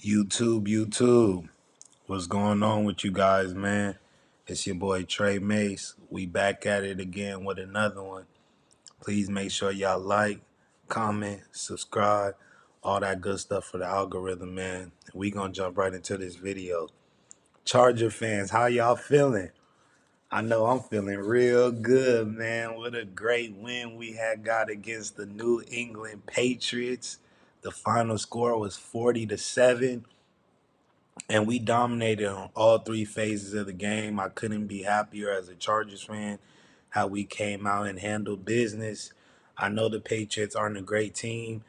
YouTube. What's going on with you guys, man? It's your boy Trey Mace. We back at it again with another one. Please make sure y'all like, comment, subscribe, all that good stuff for the algorithm, man. We gonna jump right into this video. Charger fans, how y'all feeling? I know I'm feeling real good, man. What a great win we had got against the New England Patriots. The final score was 40-7. And we dominated on all three phases of the game. I couldn't be happier as a Chargers fan how we came out and handled business. I know the Patriots aren't a great team.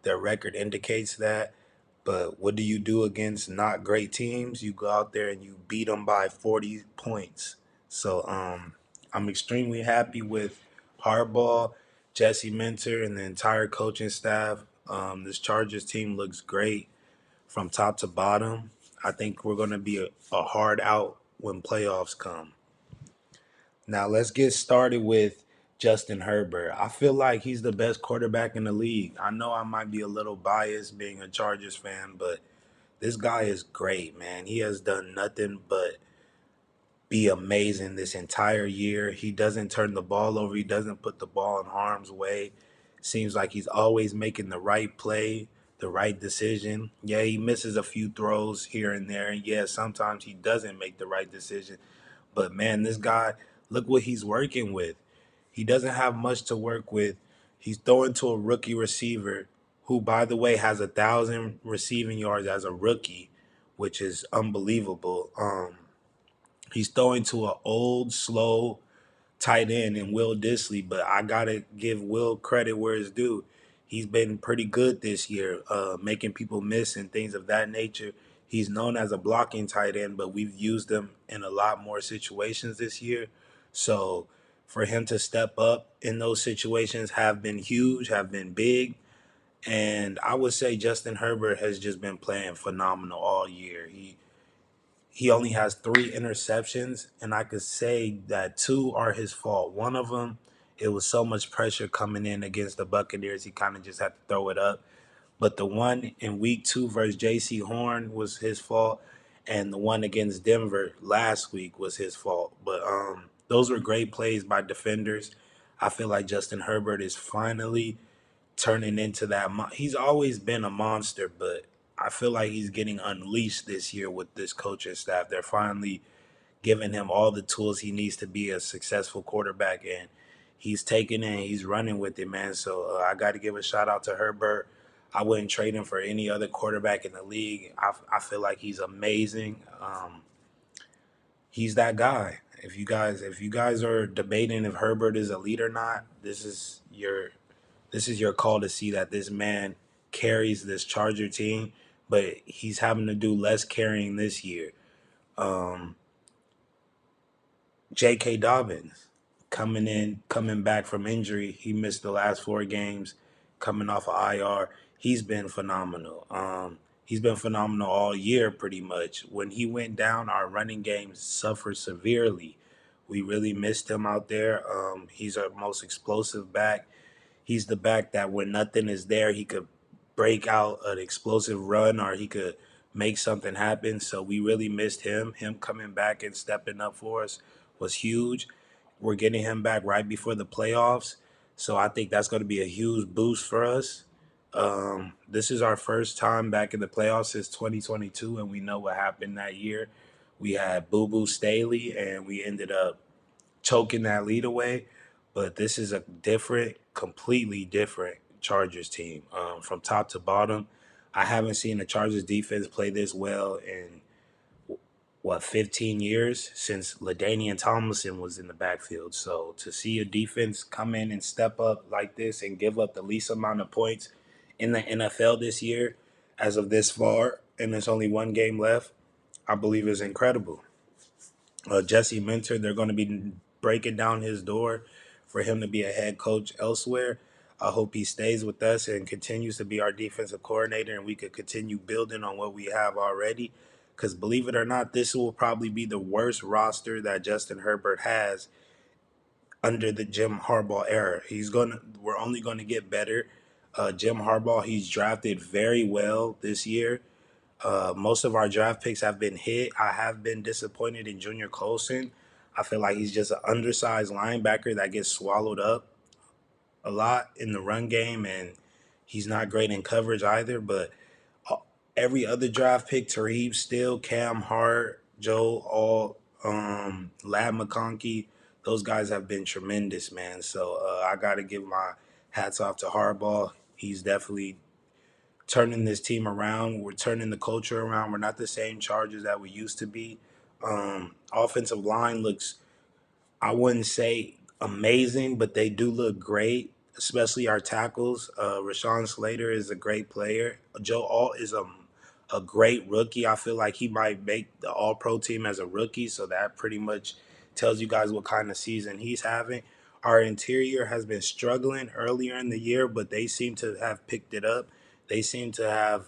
Their record indicates that. But what do you do against not great teams? You go out there and you beat them by 40 points. So I'm extremely happy with Harbaugh, Jesse Minter, and the entire coaching staff. This Chargers team looks great from top to bottom. I think we're going to be a hard out when playoffs come. Now, let's get started with Justin Herbert. I feel like he's the best quarterback in the league. I know I might be a little biased being a Chargers fan, but this guy is great, man. He has done nothing but be amazing this entire year. He doesn't turn the ball over. He doesn't put the ball in harm's way. Seems like he's always making the right play, the right decision. Yeah, he misses a few throws here and there. And yeah, sometimes he doesn't make the right decision. But man, this guy, look what he's working with. He doesn't have much to work with. He's throwing to a rookie receiver who, by the way, has 1,000 receiving yards as a rookie, which is unbelievable. He's throwing to an old, slow tight end in Will Dissly, but I gotta give Will credit where it's due. He's been pretty good this year, making people miss and things of that nature. He's known as a blocking tight end, but we've used him in a lot more situations this year. So for him to step up in those situations have been huge, have been big. And I would say Justin Herbert has just been playing phenomenal all year. He only has 3 interceptions, and I could say that 2 are his fault. One of them, it was so much pressure coming in against the Buccaneers, he kind of just had to throw it up. But the one in week 2 versus J.C. Horn was his fault, and the one against Denver last week was his fault. But those were great plays by defenders. I feel like Justin Herbert is finally turning into that. He's always been a monster, but I feel like he's getting unleashed this year with this coaching staff. They're finally giving him all the tools he needs to be a successful quarterback, and he's taking it and he's running with it, man. So I got to give a shout out to Herbert. I wouldn't trade him for any other quarterback in the league. I feel like he's amazing. He's that guy. If you guys are debating if Herbert is elite or not, this is your call to see that this man carries this Charger team, but he's having to do less carrying this year. Um, J.K. Dobbins coming back from injury. He missed the last 4 games, coming off of IR. He's been phenomenal. He's been phenomenal all year, pretty much. When he went down, our running game suffered severely. We really missed him out there. He's our most explosive back. He's the back that when nothing is there, he could break out an explosive run or he could make something happen. So we really missed him. Him coming back and stepping up for us was huge. We're getting him back right before the playoffs. So I think that's going to be a huge boost for us. This is our first time back in the playoffs since 2022, and we know what happened that year. We had Boo Boo Staley, and we ended up choking that lead away. But this is a different, completely different Chargers team from top to bottom. I haven't seen the Chargers defense play this well in 15 years since LaDainian Tomlinson was in the backfield. So to see a defense come in and step up like this and give up the least amount of points in the NFL this year, as of this far, and there's only 1 game left, I believe is incredible. Jesse Minter, they're going to be breaking down his door for him to be a head coach elsewhere. I hope he stays with us and continues to be our defensive coordinator, and we could continue building on what we have already. Because believe it or not, this will probably be the worst roster that Justin Herbert has under the Jim Harbaugh era. We're only going to get better. Jim Harbaugh, he's drafted very well this year. Most of our draft picks have been hit. I have been disappointed in Junior Colson. I feel like he's just an undersized linebacker that gets swallowed up a lot in the run game, and he's not great in coverage either. But uh, every other draft pick, Tariq Still, Cam Hart, Joe Alt, Lad McConkey, those guys have been tremendous, man. So I got to give my hats off to Harbaugh. He's definitely turning this team around. We're turning the culture around. We're not the same Chargers that we used to be. Offensive line looks, I wouldn't say amazing, but they do look great, especially our tackles. Rashawn Slater is a great player. Joe Alt is a great rookie. I feel like he might make the All Pro team as a rookie, so that pretty much tells you guys what kind of season he's having. Our interior has been struggling earlier in the year, but they seem to have picked it up. They seem to have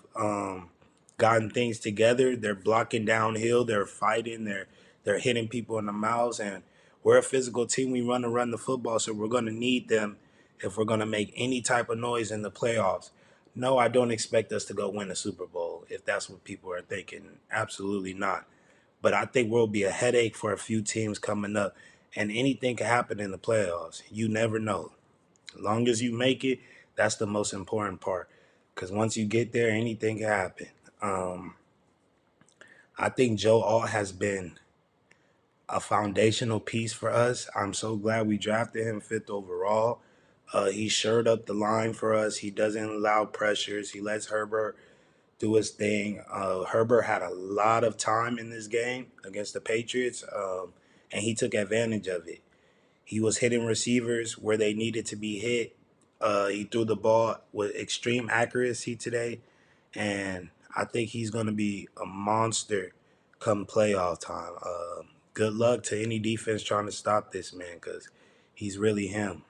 gotten things together. They're blocking downhill. They're fighting. They're hitting people in the mouths, and we're a physical team. We run to run the football, so we're going to need them if we're going to make any type of noise in the playoffs. No, I don't expect us to go win the Super Bowl if that's what people are thinking. Absolutely not. But I think we'll be a headache for a few teams coming up, and anything can happen in the playoffs. You never know. As long as you make it, that's the most important part. Because once you get there, anything can happen. Um, I think Joe Alt has been a foundational piece for us. I'm so glad we drafted him fifth overall. He shored up the line for us. He doesn't allow pressures. He lets Herbert do his thing. Herbert had a lot of time in this game against the Patriots, and he took advantage of it. He was hitting receivers where they needed to be hit. He threw the ball with extreme accuracy today, and I think he's going to be a monster come playoff time. Good luck to any defense trying to stop this man because he's really him.